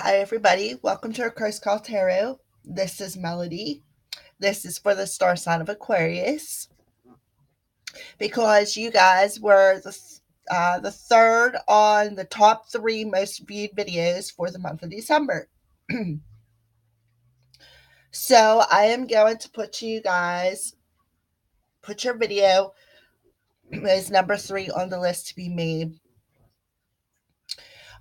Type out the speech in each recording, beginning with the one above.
Hi, everybody. Welcome to our Christ Call Tarot. This is Melody. This is for the star sign of Aquarius because you guys were the third on the top three most viewed videos for the month of December. So I am going to put your video as number 3 on the list to be made.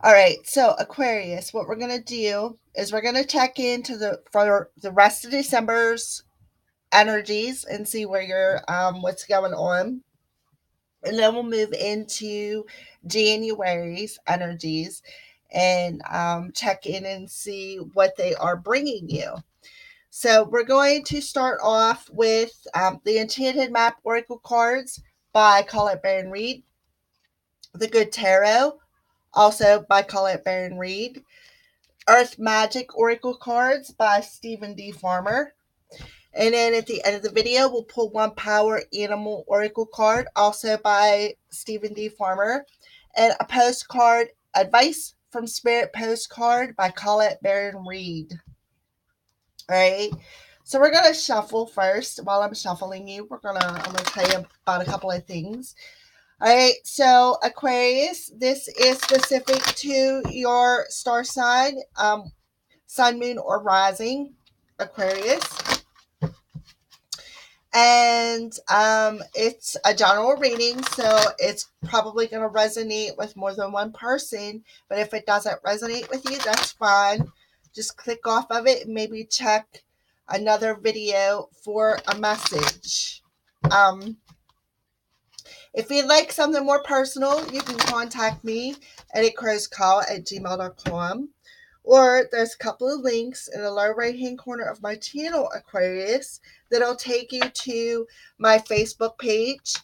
All right, so Aquarius, what we're going to do is we're going to check into for the rest of December's energies and see where you're what's going on, and then we'll move into January's energies and check in and see what they are bringing you. So we're going to start off with the Enchanted Map Oracle cards by Colette Baron Reed, the Good Tarot, also by Colette Baron Reed, Earth Magic Oracle cards by Stephen D. Farmer. And then at the end of the video, we'll pull one Power Animal Oracle card, also by Stephen D. Farmer, and a postcard Advice from Spirit postcard by Colette Baron Reed. All right. So we're going to shuffle first. While I'm shuffling you, I'm going to tell you about a couple of things. All right. So Aquarius, this is specific to your star sign, sun, moon, or rising, Aquarius. And it's a general reading, so it's probably going to resonate with more than one person. But if it doesn't resonate with you, that's fine. Just click off of it and maybe check another video for a message. If you'd like something more personal, you can contact me at aquariuscall@gmail.com. Or there's a couple of links in the lower right hand corner of my channel, Aquarius, that'll take you to my Facebook page.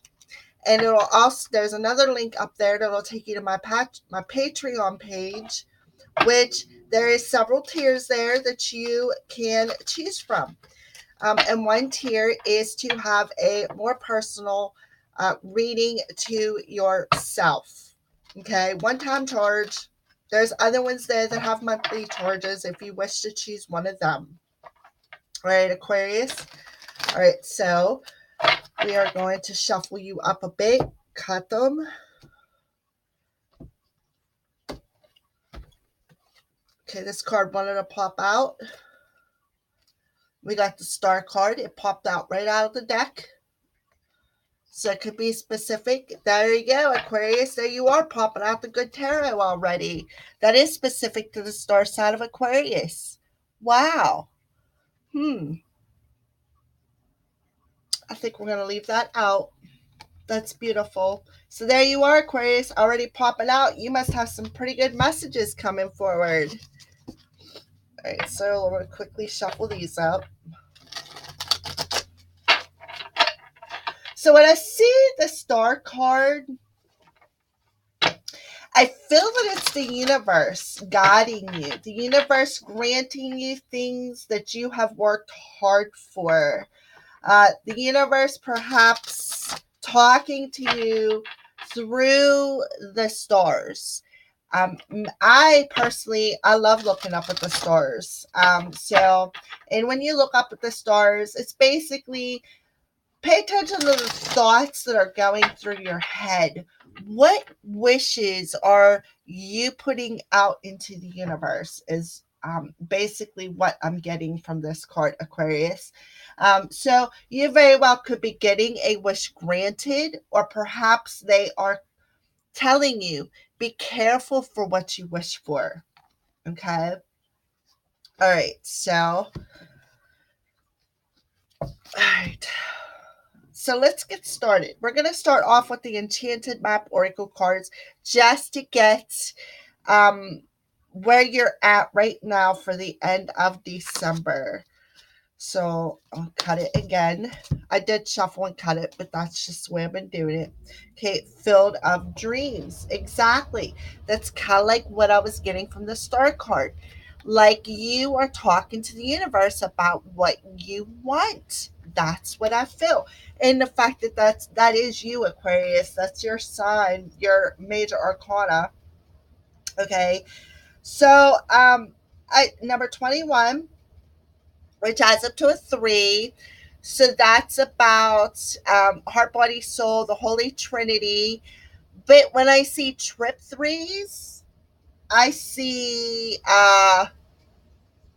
And it'll also, there's another link up there that'll take you to my Patreon page, which there is several tiers there that you can choose from. And one tier is to have a more personal reading to yourself. Okay, one-time charge. There's other ones there that have monthly charges if you wish to choose one of them. All right, Aquarius. All right, so we are going to shuffle you up a bit, cut them. Okay, this card wanted to pop out. We got the Star card. It popped out right out of the deck. So it could be specific. There you go, Aquarius. There you are, popping out the Good Tarot already. That is specific to the star sign of Aquarius. Wow. I think we're going to leave that out. That's beautiful. So there you are, Aquarius, already popping out. You must have some pretty good messages coming forward. All right, so we're going to quickly shuffle these up. So when I see the Star card, I feel that it's the universe guiding you, the universe granting you things that you have worked hard for. The universe perhaps talking to you through the stars. I personally, I love looking up at the stars. And when you look up at the stars, it's basically pay attention to the thoughts that are going through your head. What wishes are you putting out into the universe is basically what I'm getting from this card, Aquarius. So you very well could be getting a wish granted, or perhaps they are telling you, be careful for what you wish for. Okay. All right. So, all right. So let's get started. We're going to start off with the Enchanted Map Oracle cards just to get where you're at right now for the end of December. So I'll cut it again. I did shuffle and cut it, but that's just the way I've been doing it. Okay, filled of dreams. Exactly. That's kind of like what I was getting from the Star card. Like you are talking to the universe about what you want. That's what I feel. And the fact that that is you, Aquarius. That's your sign, your major arcana. Okay. So Number 21, which adds up to a 3. So that's about heart, body, soul, the Holy Trinity. But when I see trip threes, I see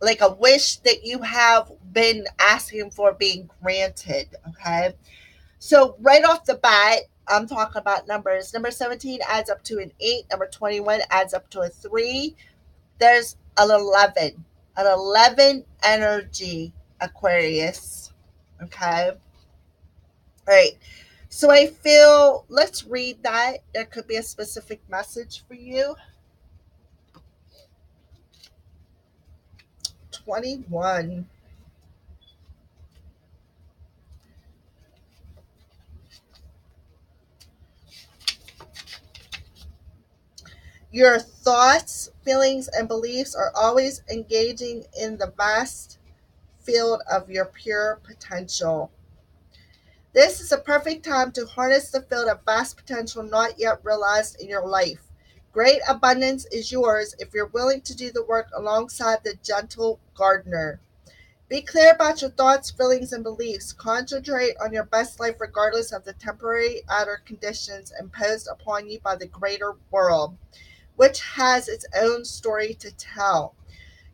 like a wish that you have been asking for being granted. Okay. So right off the bat, I'm talking about numbers. Number 17 adds up to an 8. Number 21 adds up to a 3. There's an 11 energy, Aquarius. Okay. All right. So I feel, let's read that. There could be a specific message for you. 21. Your thoughts, feelings, and beliefs are always engaging in the vast field of your pure potential. This is a perfect time to harness the field of vast potential not yet realized in your life. Great abundance is yours if you're willing to do the work alongside the gentle gardener. Be clear about your thoughts, feelings, and beliefs. Concentrate on your best life regardless of the temporary outer conditions imposed upon you by the greater world, which has its own story to tell.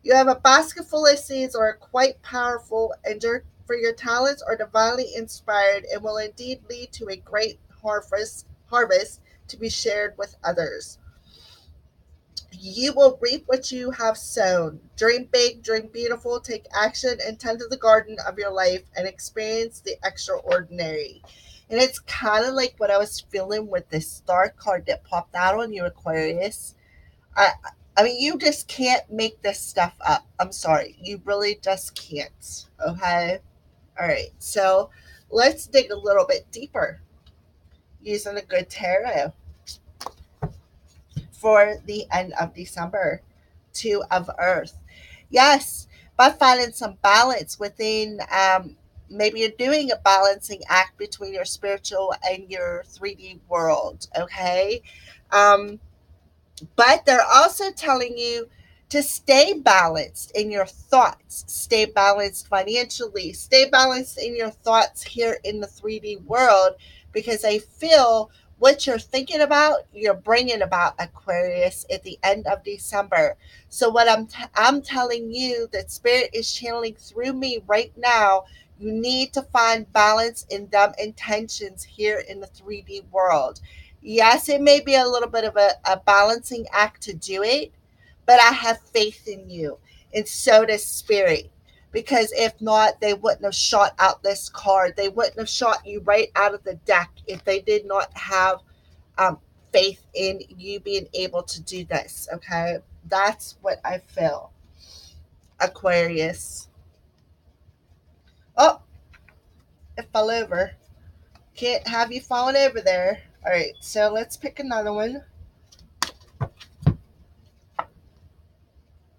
You have a basket full of seeds that are quite powerful, and for your talents are divinely inspired and will indeed lead to a great harvest to be shared with others. You will reap what you have sown. Dream big, dream beautiful, take action, and tend to the garden of your life and experience the extraordinary. And it's kind of like what I was feeling with this star card that popped out on you, Aquarius. I, I mean, you just can't make this stuff up. I'm sorry. You really just can't. Okay? All right. So let's dig a little bit deeper using a good tarot for the end of December. Two of Earth. Yes, by finding some balance within, maybe you're doing a balancing act between your spiritual and your 3D world. Okay? Um, but they're also telling you to stay balanced in your thoughts, stay balanced financially, stay balanced in your thoughts here in the 3D world, because I feel what you're thinking about, you're bringing about, Aquarius, at the end of December. So what I'm telling you that spirit is channeling through me right now, you need to find balance in them intentions here in the 3D world. Yes, it may be a little bit of a balancing act to do it, but I have faith in you. And so does Spirit. Because if not, they wouldn't have shot out this card. They wouldn't have shot you right out of the deck if they did not have um, faith in you being able to do this. Okay. That's what I feel, Aquarius. Oh, it fell over. Can't have you falling over there. All right. So let's pick another one.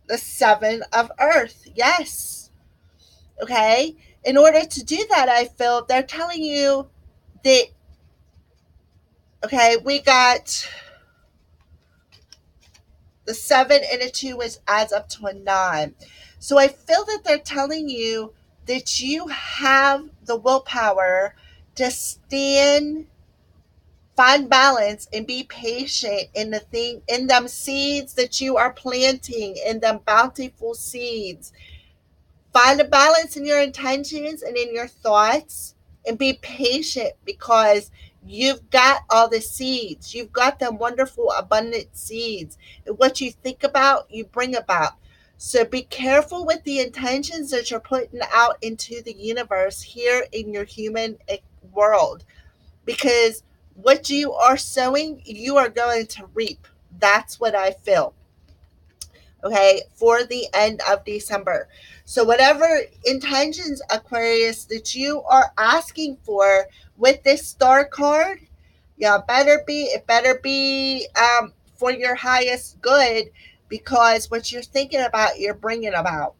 The Seven of Earth. Yes. Okay. In order to do that, I feel they're telling you that, okay, we got the seven and a two, which adds up to a 9. So I feel that they're telling you that you have the willpower to stand, find balance, and be patient in the thing, in them seeds that you are planting, in them bountiful seeds. Find a balance in your intentions and in your thoughts, and be patient, because you've got all the seeds. You've got them wonderful, abundant seeds. And what you think about, you bring about. So be careful with the intentions that you're putting out into the universe here in your human world, because what you are sowing, you are going to reap. That's what I feel, okay, for the end of December. So, whatever intentions, Aquarius, that you are asking for with this star card, yeah, it better be for your highest good, because what you're thinking about, you're bringing about.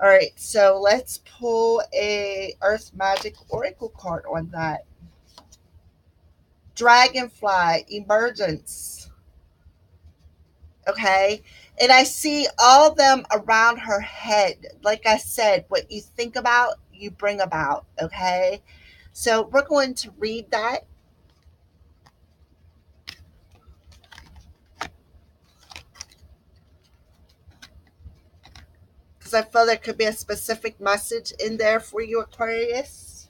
All right, so let's pull a Earth Magic Oracle card on that. Dragonfly, emergence. Okay. And I see all of them around her head. Like I said, what you think about, you bring about. Okay. So we're going to read that because I feel there could be a specific message in there for you, Aquarius.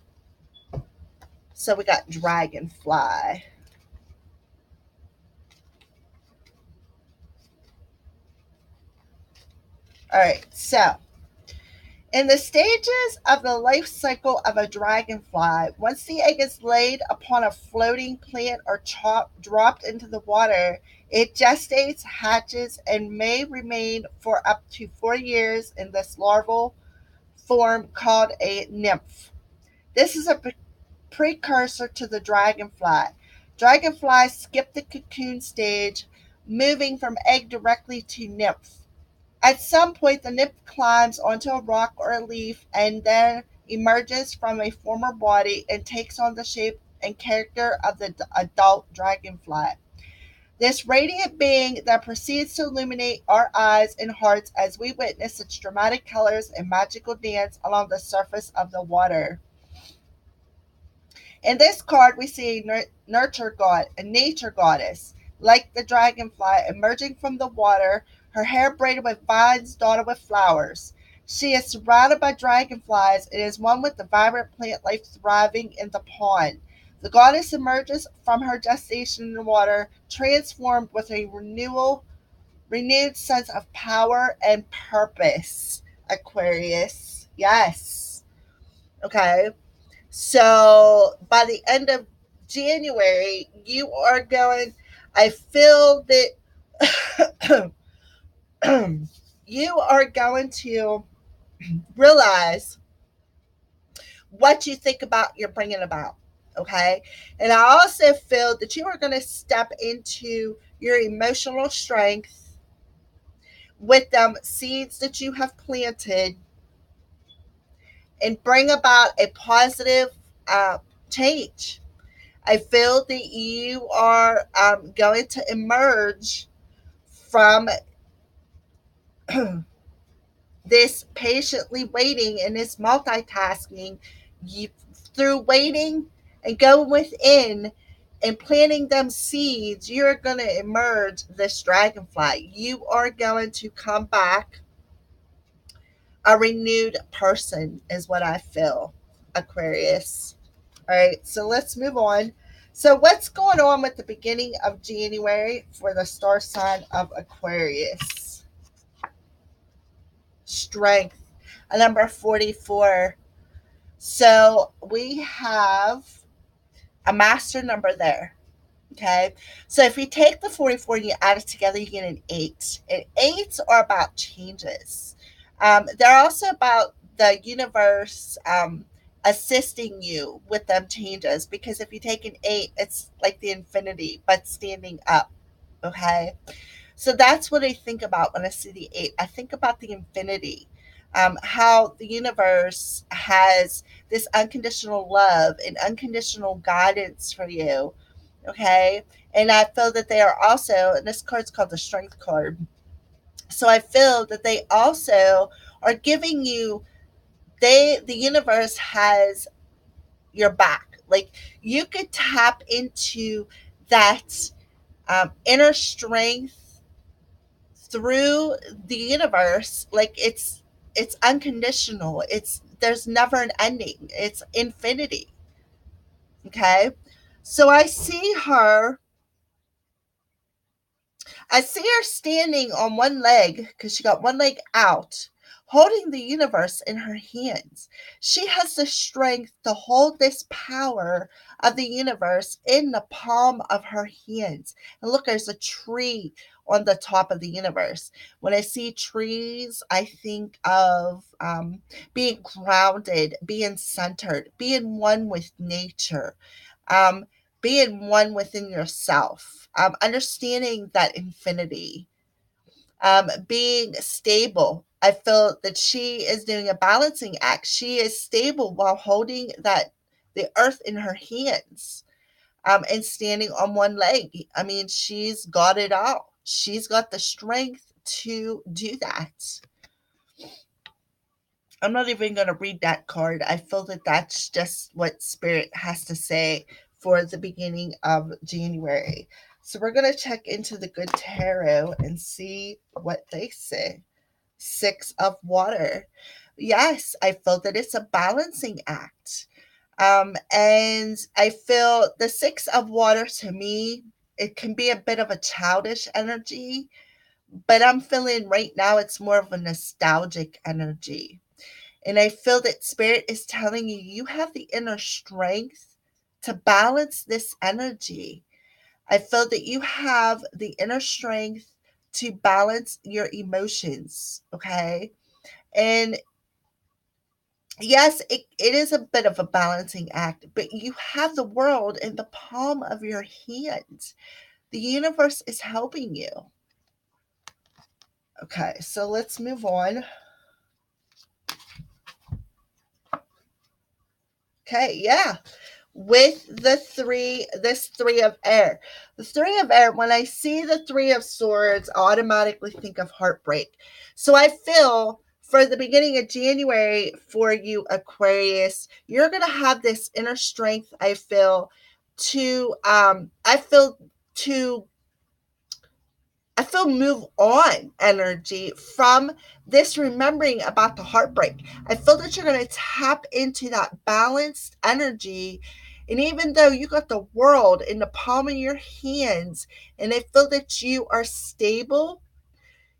So we got dragonfly. All right. So in the stages of the life cycle of a dragonfly, once the egg is laid upon a floating plant or dropped into the water, it gestates, hatches, and may remain for up to 4 years in this larval form called a nymph. This is a precursor to the dragonfly. Dragonflies skip the cocoon stage, moving from egg directly to nymph. At some point, the nymph climbs onto a rock or a leaf and then emerges from a former body and takes on the shape and character of the adult dragonfly. This radiant being that proceeds to illuminate our eyes and hearts as we witness its dramatic colors and magical dance along the surface of the water. In this card, we see a nurture god, a nature goddess, like the dragonfly, emerging from the water, her hair braided with vines dotted with flowers. She is surrounded by dragonflies and is one with the vibrant plant life thriving in the pond. The goddess emerges from her gestation in the water, transformed with a renewed sense of power and purpose. Aquarius. Yes. Okay. So by the end of January, you are going, I feel that you are going to realize what you think about, you're bringing about. Okay. And I also feel that you are going to step into your emotional strength with them seeds that you have planted and bring about a positive change. I feel that you are going to emerge from this patiently waiting and this multitasking. You, through waiting and going within and planting them seeds, you're going to emerge this dragonfly. You are going to come back a renewed person, is what I feel, Aquarius. All right, so let's move on. So, what's going on with the beginning of January for the star sign of Aquarius? Strength, a number 44. So, we have a master number there. Okay, so if you take the 44 and you add it together, you get an 8. And 8s are about changes. They're also about the universe assisting you with them changes, because if you take an 8, it's like the infinity, but standing up. Okay, so that's what I think about when I see the 8. I think about the infinity. How the universe has this unconditional love and unconditional guidance for you. Okay. And I feel that they are also, and this card's called the strength card. So I feel that they also are giving you, the universe has your back. Like, you could tap into that inner strength through the universe. Like, it's unconditional. There's never an ending. It's infinity. Okay. So I see her standing on one leg because she got one leg out, holding the universe in her hands. She has the strength to hold this power of the universe in the palm of her hands. And look, there's a tree on the top of the universe. When I see trees, I think of being grounded, being centered, being one with nature. Um, being one within yourself, understanding that infinity, being stable. I feel that she is doing a balancing act. She is stable while holding the earth in her hands, and standing on one leg. I mean, she's got it all. She's got the strength to do that. I'm not even going to read that card. I feel that that's just what Spirit has to say for the beginning of January. So we're going to check into the Good Tarot and see what they say. Six of Water. Yes, I feel that it's a balancing act. And I feel the Six of Water to me, it can be a bit of a childish energy, but I'm feeling right now it's more of a nostalgic energy. And I feel that Spirit is telling you, you have the inner strength to balance this energy. I feel that you have the inner strength to balance your emotions. Okay. And yes, it is a bit of a balancing act, but you have the world in the palm of your hand. The universe is helping you. Okay, so let's move on. Okay, yeah. With this three of air. The three of air, when I see the three of swords, I automatically think of heartbreak. So I feel for the beginning of January for you, Aquarius, you're going to have this inner strength, I feel, to I feel move on energy from this remembering about the heartbreak. I feel that you're going to tap into that balanced energy. And even though you got the world in the palm of your hands, and I feel that you are stable,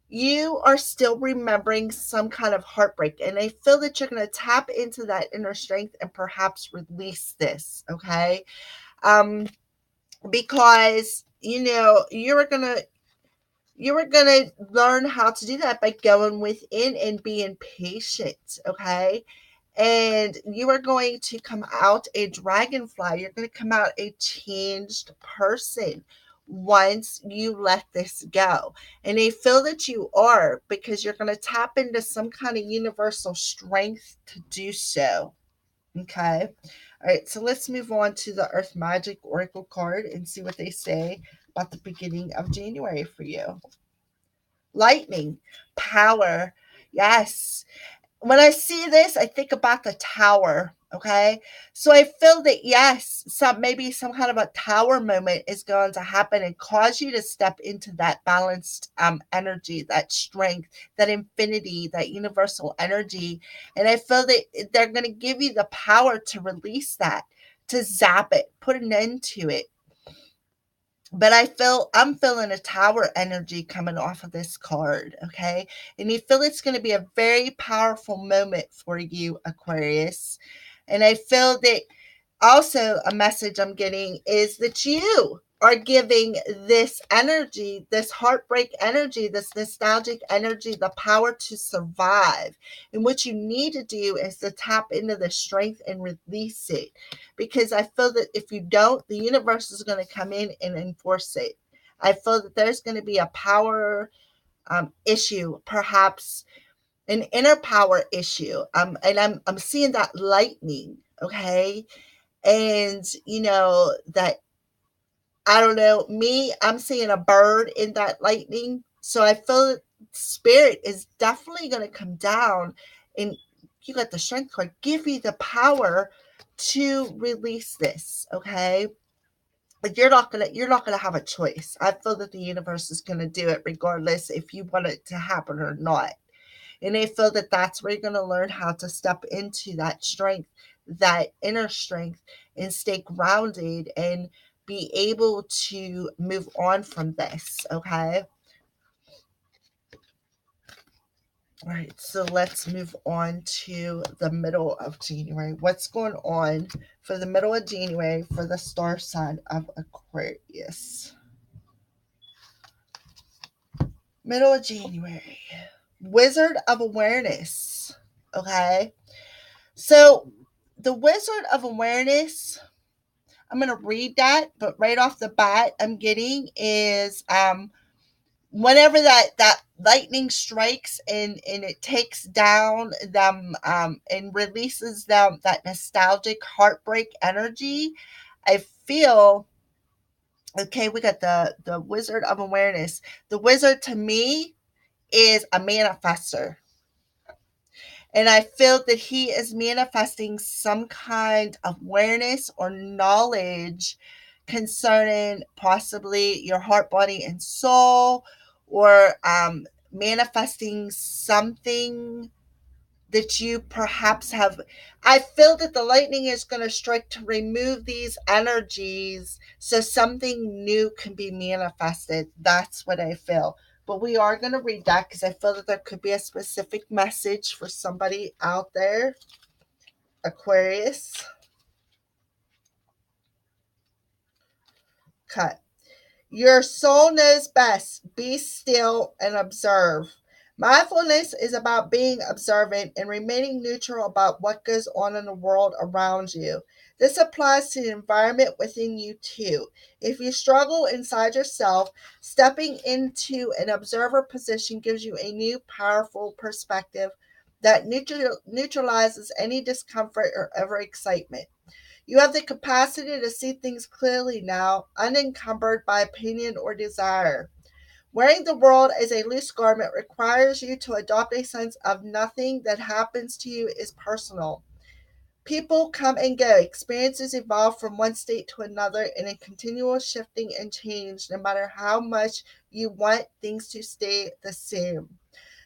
you are still remembering some kind of heartbreak. And I feel that you're going to tap into that inner strength and perhaps release this. Okay. Um, because, you are going to learn how to do that by going within and being patient, okay? And you are going to come out a dragonfly. You're going to come out a changed person once you let this go. And I feel that you are, because you're going to tap into some kind of universal strength to do so. Okay. All right. So let's move on to the Earth Magic Oracle card and see what they say about the beginning of January for you. Lightning, power. Yes. When I see this, I think about the tower. Okay. So I feel that yes, maybe some kind of a tower moment is going to happen and cause you to step into that balanced energy, that strength, that infinity, that universal energy. And I feel that they're going to give you the power to release that, to zap it, put an end to it. But I'm feeling a tower energy coming off of this card, okay? And you feel it's going to be a very powerful moment for you, Aquarius. And I feel that also a message I'm getting is that you are giving this energy, this heartbreak energy, this nostalgic energy, the power to survive. And what you need to do is to tap into the strength and release it. Because I feel that if you don't, the universe is going to come in and enforce it. I feel that there's going to be a power issue, perhaps an inner power issue. And I'm seeing that lightning, okay? And that, I don't know, me, I'm seeing a bird in that lightning. So I feel Spirit is definitely going to come down, and you got the strength card, give you the power to release this, okay? But you're not gonna have a choice. I feel that the universe is gonna do it regardless if you want it to happen or not. And I feel that that's where you're going to learn how to step into that strength, that inner strength, and stay grounded and be able to move on from this. Okay. All right. So let's move on to the middle of January. What's going on for the middle of January for the star sign of Aquarius? Middle of January. Wizard of Awareness. Okay. So the Wizard of Awareness, I'm going to read that, but right off the bat, I'm getting is whenever that lightning strikes and it takes down them and releases them that nostalgic heartbreak energy, I feel Okay, we got the Wizard of Awareness. The wizard to me is a manifester. And I feel that he is manifesting some kind of awareness or knowledge concerning possibly your heart, body, and soul, or manifesting something that you perhaps have. I feel that the lightning is going to strike to remove these energies so something new can be manifested. That's what I feel. But we are going to read that because I feel that there could be a specific message for somebody out there. Aquarius. Cut. Your soul knows best. Be still and observe. Mindfulness is about being observant and remaining neutral about what goes on in the world around you. This applies to the environment within you too. If you struggle inside yourself, stepping into an observer position gives you a new, powerful perspective that neutralizes any discomfort or ever excitement. You have the capacity to see things clearly now, unencumbered by opinion or desire. Wearing the world as a loose garment requires you to adopt a sense of nothing that happens to you is personal. People come and go, experiences evolve from one state to another in a continual shifting and change, no matter how much you want things to stay the same.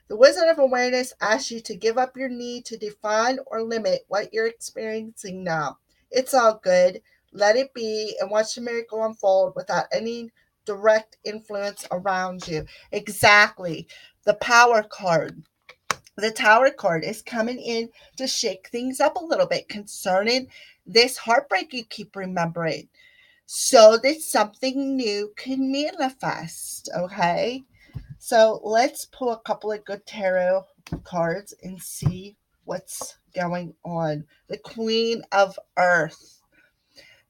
The Wizard of Awareness asks you to give up your need to define or limit what you're experiencing now. It's all good. Let it be and watch the miracle unfold without any direct influence around you. Exactly. The power card. The Tower card is coming in to shake things up a little bit concerning this heartbreak you keep remembering so that something new can manifest. Okay. So let's pull a couple of good tarot cards and see what's going on. The Queen of Earth.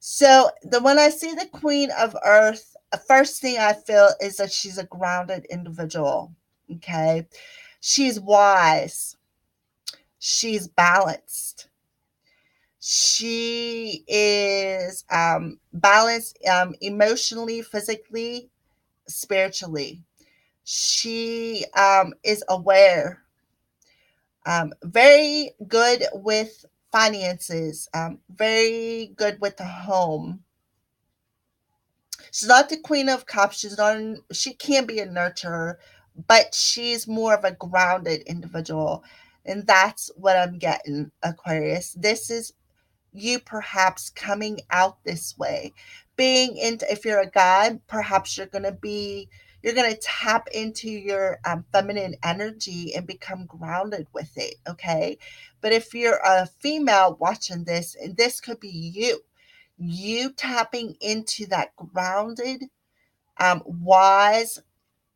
So the when I see the Queen of Earth, the first thing I feel is that she's a grounded individual. Okay. She's wise. She's balanced. She is balanced emotionally, physically, spiritually. She is aware, very good with finances, very good with the home. She's not the queen of cups. She can be a nurturer, but she's more of a grounded individual. And that's what I'm getting, Aquarius. This is you perhaps coming out this way, being into, if you're a guy, perhaps you're going to tap into your feminine energy and become grounded with it. Okay, but if you're a female watching this, and this could be you tapping into that grounded wise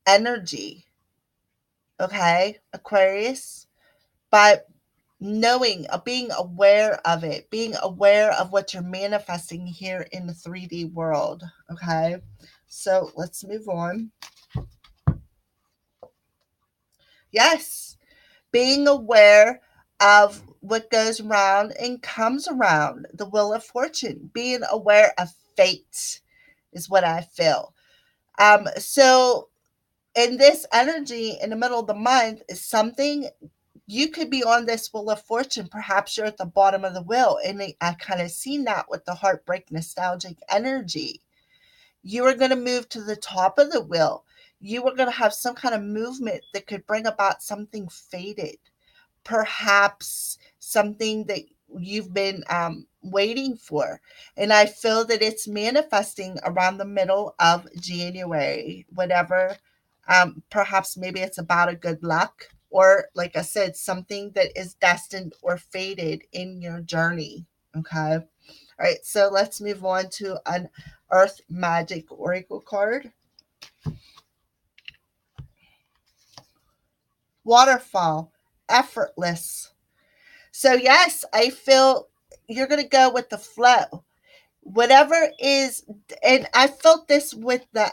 energy. Okay, Aquarius, by knowing, being aware of it, being aware of what you're manifesting here in the 3D world. Okay. So let's move on. Yes. Being aware of what goes around and comes around, the wheel of fortune, being aware of fate is what I feel. So in this energy in the middle of the month is something you could be on this wheel of fortune. Perhaps you're at the bottom of the wheel. And I kind of seen that with the heartbreak nostalgic energy. You are going to move to the top of the wheel. You are going to have some kind of movement that could bring about something fated. Perhaps something that you've been waiting for. And I feel that it's manifesting around the middle of January, whatever. Perhaps maybe it's about a good luck, or, like I said, something that is destined or fated in your journey. Okay. All right. So let's move on to an Earth Magic Oracle card. Waterfall, effortless. So, yes, I feel you're going to go with the flow. Whatever is, and I felt this with the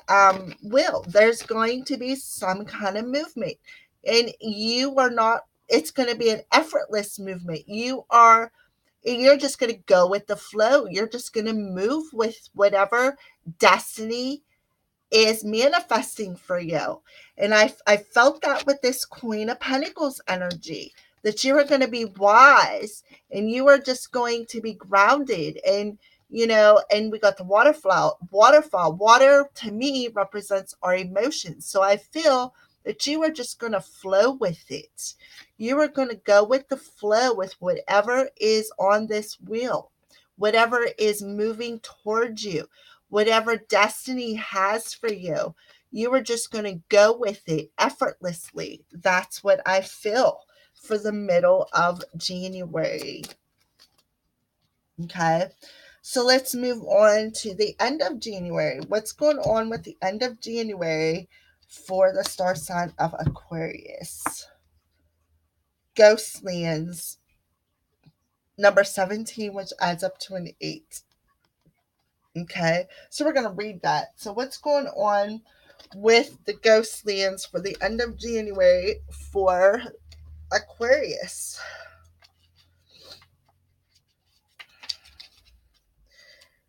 will. There's going to be some kind of movement, and you are not, it's going to be an effortless movement. You are And you're just going to go with the flow. You're just going to move with whatever destiny is manifesting for you. And I felt that with this Queen of Pentacles energy, that you are going to be wise and you are just going to be grounded. And, and we got the waterfall. Water to me represents our emotions. So I feel that you are just going to flow with it. You are going to go with the flow with whatever is on this wheel, whatever is moving towards you, whatever destiny has for you. You are just going to go with it effortlessly. That's what I feel for the middle of January. Okay. So let's move on to the end of January. What's going on with the end of January for the star sign of Aquarius? Ghost lands, number 17, which adds up to an 8. Okay, so we're going to read that. So, what's going on with the ghost lands for the end of January for Aquarius?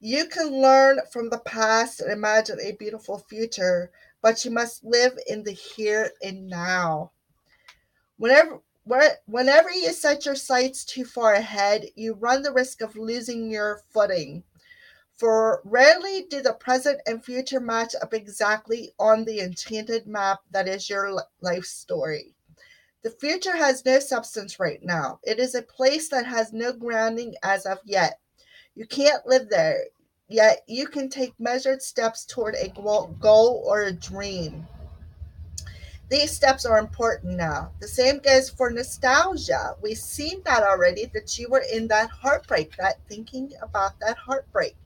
You can learn from the past and imagine a beautiful future, but you must live in the here and now. Whenever you set your sights too far ahead, you run the risk of losing your footing. For rarely do the present and future match up exactly on the enchanted map that is your life story. The future has no substance right now. It is a place that has no grounding as of yet. You can't live there, yet you can take measured steps toward a goal or a dream. These steps are important now. The same goes for nostalgia. We've seen that already, that you were in that heartbreak, that thinking about that heartbreak.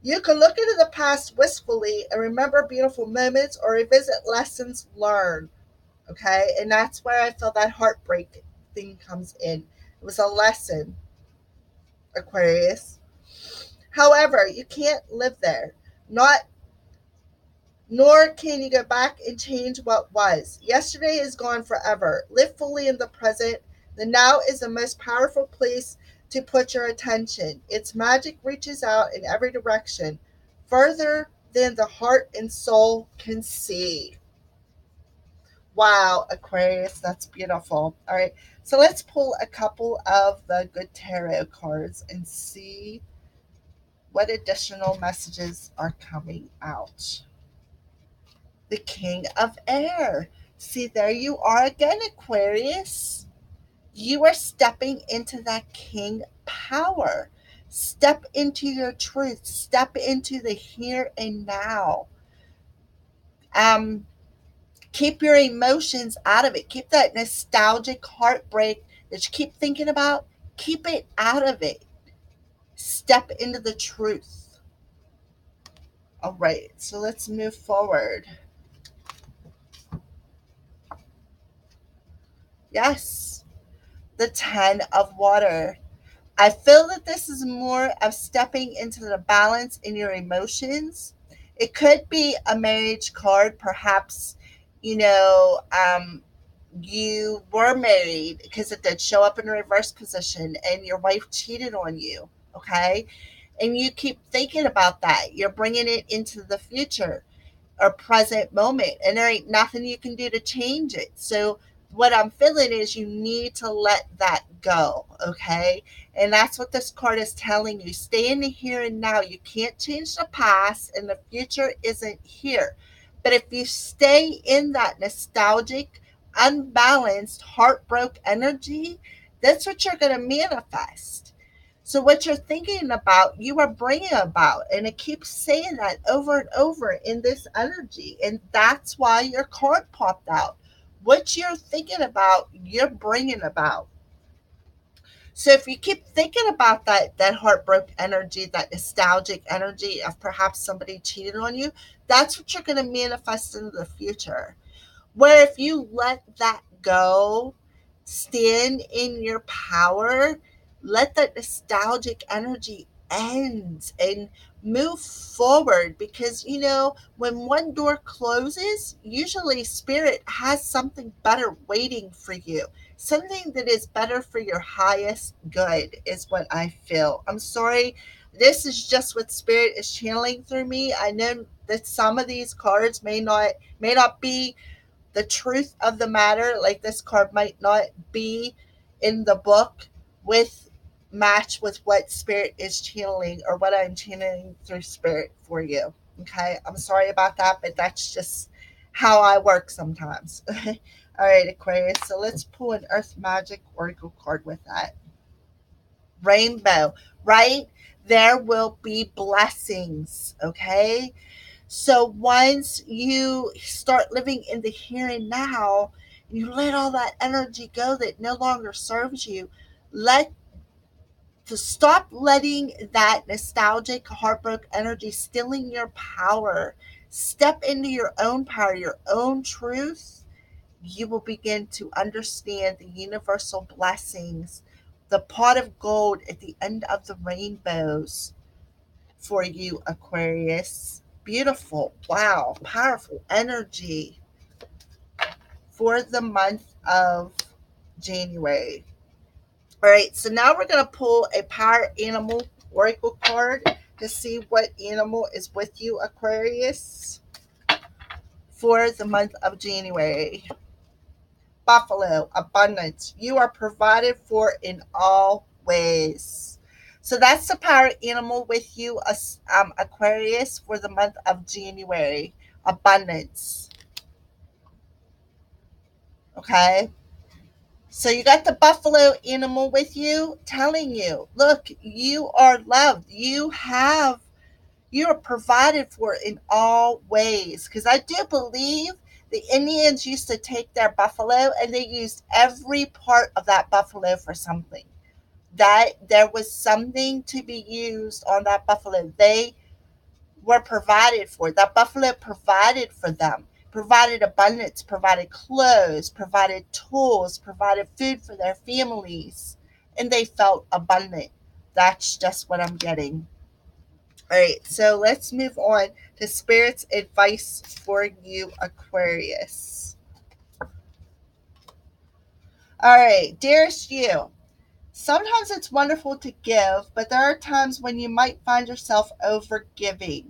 You can look into the past wistfully and remember beautiful moments or revisit lessons learned. Okay. And that's where I feel that heartbreak thing comes in. It was a lesson, Aquarius. However, you can't live there. Not Nor can you go back and change what was. Yesterday is gone forever. Live fully in the present. The now is the most powerful place to put your attention. Its magic reaches out in every direction, further than the heart and soul can see. Wow, Aquarius, that's beautiful. All right, so let's pull a couple of the good tarot cards and see what additional messages are coming out. The King of Air. See, there you are again, Aquarius. You are stepping into that king power. Step into your truth. Step into the here and now. Um, Keep your emotions out of it. Keep that nostalgic heartbreak that you keep thinking about. Keep it out of it. Step into the truth. All right, so let's move forward. Yes, the 10 of water. I feel that this is more of stepping into the balance in your emotions. It could be a marriage card, perhaps, you know, you were married because it did show up in a reverse position and your wife cheated on you, okay? And you keep thinking about that. You're bringing it into the future or present moment, and there ain't nothing you can do to change it. So what I'm feeling is you need to let that go, okay? And that's what this card is telling you. Stay in the here and now. You can't change the past, and the future isn't here. But if you stay in that nostalgic, unbalanced, heartbroken energy, that's what you're going to manifest. So what you're thinking about, you are bringing about, and it keeps saying that over and over in this energy, and that's why your card popped out. What you're thinking about, you're bringing about. So if you keep thinking about that heartbroken energy, that nostalgic energy of perhaps somebody cheated on you, that's what you're going to manifest into the future. Where if you let that go, stand in your power, let that nostalgic energy end and move forward, because when one door closes, usually spirit has something better waiting for you, something that is better for your highest good, is what I feel. I'm sorry, this is just what spirit is channeling through me. I know that some of these cards may not be the truth of the matter. Like, this card might not be in the book with match with what spirit is channeling, or what I'm channeling through spirit for you. Okay, I'm sorry about that, but that's just how I work sometimes. All right, Aquarius, so let's pull an earth magic oracle card with that. Rainbow, right? There will be blessings. Okay, so once you start living in the here and now, you let all that energy go that no longer serves you. Let to stop letting that nostalgic heartbreak energy stealing your power. Step into your own power, your own truth. You will begin to understand the universal blessings, the pot of gold at the end of the rainbows for you, Aquarius. Beautiful. Wow. Powerful energy for the month of January. All right. So now we're going to pull a power animal oracle card to see what animal is with you, Aquarius, for the month of January. Buffalo, abundance. You are provided for in all ways. So that's the power animal with you, Aquarius, for the month of January. Abundance. Okay. So you got the buffalo animal with you, telling you, look, you are loved. You are provided for in all ways. Because I do believe the Indians used to take their buffalo and they used every part of that buffalo for something. That there was something to be used on that buffalo. They were provided for. That buffalo provided for them, provided abundance, provided clothes, provided tools, provided food for their families, and they felt abundant. That's just what I'm getting. All right, so let's move on to Spirit's advice for you, Aquarius. All right, dearest you, sometimes it's wonderful to give, but there are times when you might find yourself overgiving.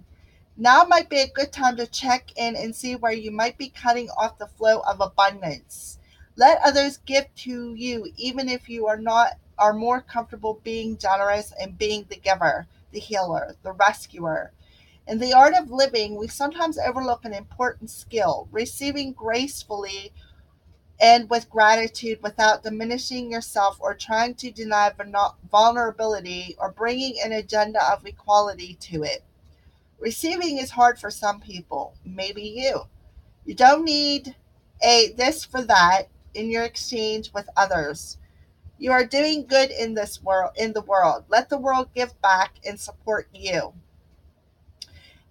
Now might be a good time to check in and see where you might be cutting off the flow of abundance. Let others give to you, even if you are more comfortable being generous and being the giver, the healer, the rescuer. In the art of living, we sometimes overlook an important skill, receiving gracefully and with gratitude without diminishing yourself or trying to deny vulnerability or bringing an agenda of equality to it. Receiving is hard for some people, maybe you. You don't need a this for that in your exchange with others. You are doing good in the world. Let the world give back and support you.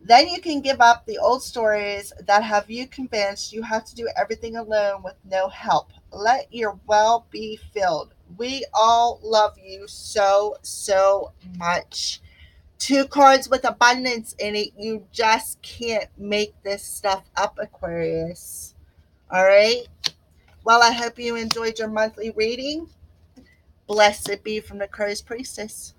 Then you can give up the old stories that have you convinced you have to do everything alone with no help. Let your well be filled. We all love you so, so much. Two cards with abundance in it. You just can't make this stuff up, Aquarius. All right. Well, I hope you enjoyed your monthly reading. Blessed be from the Aquarius priestess.